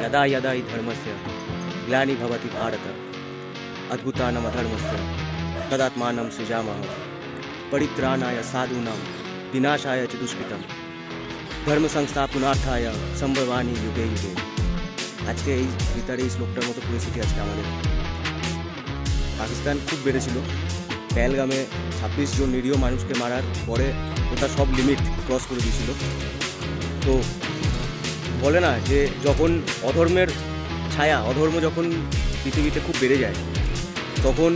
यदा यदा हि धर्मस्य ग्लानिर्भवति भारत अद्भुतानाम् अधर्मस्य तदात्मानं सृजामः परित्राणाय साधूनां विनाशाय च दुष्कृतम् धर्म संस्थापनार्थाय संभवामि युगे युगे। আজকে এই গীতারে এই শ্লোকটার মতো পরিস্থিতি আজকে আমাদের। পাকিস্তান খুব বেড়েছিল, পেহেলগামে 26 জন নিরীহ মানুষকে মারার পরে ওটা সব লিমিট ক্রস করে দিয়েছিল। তো বলে না যে যখন অধর্মের ছায়া, অধর্ম যখন পৃথিবীতে খুব বেড়ে যায়, তখন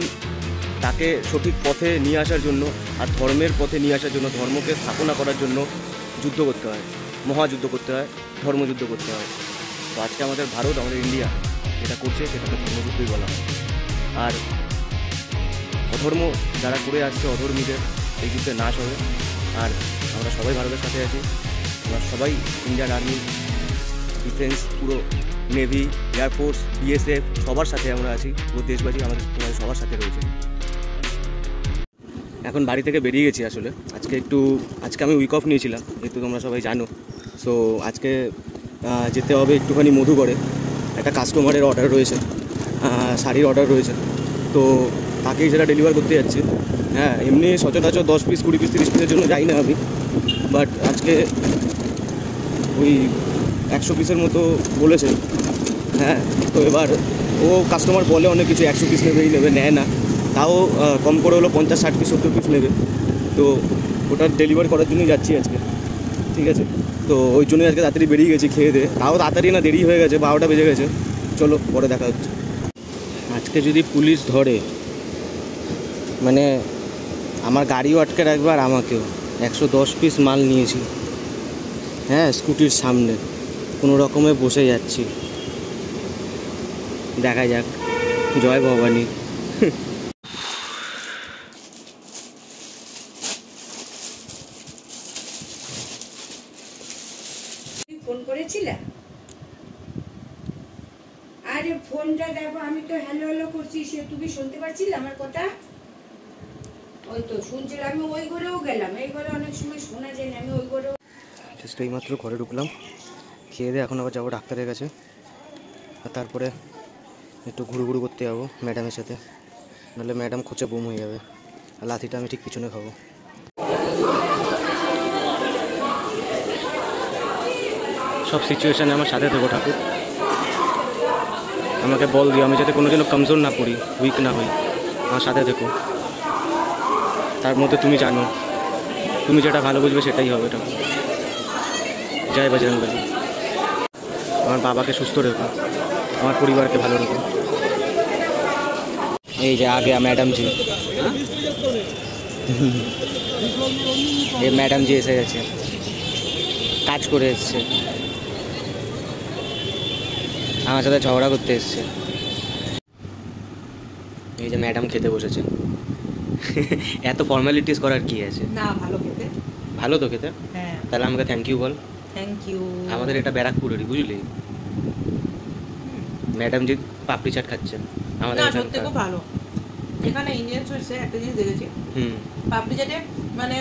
তাকে সঠিক পথে নিয়ে আসার জন্য আর ধর্মের পথে নিয়ে আসার জন্য, ধর্মকে স্থাপনা করার জন্য যুদ্ধ করতে হয়, মহাযুদ্ধ করতে হয়, ধর্মযুদ্ধ করতে হয়। তো আজকে আমাদের ভারত, আমাদের ইন্ডিয়া যেটা করছে সেটাকে ধর্মযুদ্ধই বলা হয়। আর অধর্ম যারা করে আসছে, অধর্মীদের এই যুদ্ধে নাশ হবে। আর আমরা সবাই ভারতের সাথে আছি, আমরা সবাই ইন্ডিয়ান আর্মি, ডিফেন্স, পুরো নেভি, এয়ারফোর্স, বিএসএফ সবার সাথে আমরা আছি। পুরো দেশবাসী আমাদের সবার সাথে রয়েছে। এখন বাড়ি থেকে বেরিয়ে গেছি আসলে। আজকে আমি উইক অফ নিয়েছিলাম, যেহেতু তোমরা সবাই জানো। সো আজকে যেতে হবে একটুখানি মধুগড়ে, একটা কাস্টমারের অর্ডার রয়েছে, শাড়ির অর্ডার রয়েছে। তো তাকেই সেটা ডেলিভার করতে যাচ্ছি। হ্যাঁ, এমনি সচরাচর 10 পিস, 20 পিস, 30 পিসের জন্য যাই না আমি, বাট আজকে ওই 100 পিসের মতো বলেছে। হ্যাঁ, তো এবার ও কাস্টমার বলে অনেক কিছু, 100 পিস নেবেই নেবে, নেয় না, তাও কম করে হলো 50, 60 পিস, 70 পিস নেবে। তো ওটা ডেলিভার করার জন্যই যাচ্ছি আজকে, ঠিক আছে। তো ওই জন্যই আজকে তাড়াতাড়ি বেরিয়ে গেছি খেয়ে দিয়ে। তাও তাড়াতাড়ি না, দেরি হয়ে গেছে, 12টা বেজে গেছে। চলো পরে দেখা হচ্ছে। আজকে যদি পুলিশ ধরে, মানে আমার গাড়িও আটকে রাখবে আর আমাকেও। 110 পিস মাল নিয়েছি, হ্যাঁ, স্কুটির সামনে কোনো রকমে বসে যাচ্ছি। দেখা যাক, জয় ভবানী। ফোন করেছিলে? আরে ফোনটা দেখো, আমি তো হ্যালো হ্যালো করছি, সে তুমি শুনতে পাচ্ছিলে আমার কথা? ওই তো শুনছিলাম, আমি ওই ঘরেও গেলাম, এই ঘরে অনেক সময় শোনা যায় না, আমি ওই ঘরেও। জাস্ট এইমাত্র ঘরে ঢুকলাম, খেয়ে দিয়ে এখন আবার যাবো ডাক্তারের কাছে। আর তারপরে একটু ঘুরু করতে যাবো ম্যাডামের সাথে, নাহলে ম্যাডাম খোঁচে বুম হয়ে যাবে। আর লাথিটা আমি ঠিক পিছনে খাবো। সব সিচুয়েশানে আমার সাথে থেকো ঠাকুর, আমাকে বল দিও, আমি যাতে কোনো জন্য কমজোর না পড়ি, উইক না হই। আমার সাথে থেকো, তার মধ্যে তুমি জানো, তুমি যেটা ভালো বুঝবে সেটাই হবে। ঠাকুর জয় বজরংবলী। আমার বাবাকে সুস্থ রেখো, আমার পরিবারকে ভালো রেখো। এই যে আগে ম্যাডাম জি, এই ম্যাডাম জি এসে গেছে, কাজ করে এসছে, আমার সাথে ঝগড়া করতে এসছে। এই যে ম্যাডাম খেতে বসেছে। এত ফর্মালিটিস করার কি আছে? না, ভালো খেতে। ভালো তো খেতে? হ্যাঁ। তাহলে আমাকে থ্যাংক ইউ বল। Thank you. আমাদের এটা ব্যারাকপুরেরই, বুঝলি? ম্যাডাম জি পাপড়ি চাট খাচ্ছেন আমাদের। না, সত্যি খুব ভালো। এখানে ইন্ডিয়ান সুইটসে একটা জিনিস দেখেছি, পাপড়ি চাটে মানে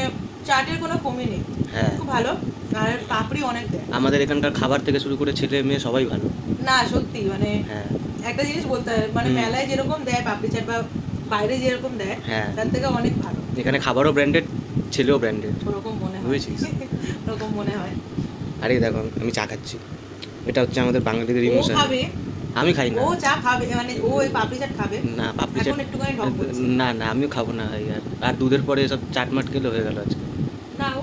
চাটের কোনো কমই নেই। হ্যাঁ, খুব ভালো। আর পাপড়ি অনেক দেয়। আমাদের এখানকার খাবার থেকে শুরু করে ছেলে মেয়ে সবাই ভালো। না সত্যি, মানে হ্যাঁ, একটা জিনিস বলতে হয়, মানে মেলায় যেরকম দেয় পাপড়ি চাট বা বাইরে যেরকম দেয়, হ্যাঁ, তার থেকে অনেক ভালো। এখানে খাবারও ব্র্যান্ডেড, ছেলেও ব্র্যান্ডেড, ওরকম মনে হয়, বুঝেছিস? ওরকম মনে হয়। আরে দেখো, আমি চা খাচ্ছি, এটা হচ্ছে আমাদের বাঙালিদের ইমোশন। আমি খাই না। ও চা খাবে, মানে ও এই পাপড়ি চাট খাবে না, পাপড়ি চাট একটুখানি ঢক করছে। না, আমিও খাবো না। আর দুধের পরে সব চাট মাট খেলে হয়ে গেল আজকে। না, ও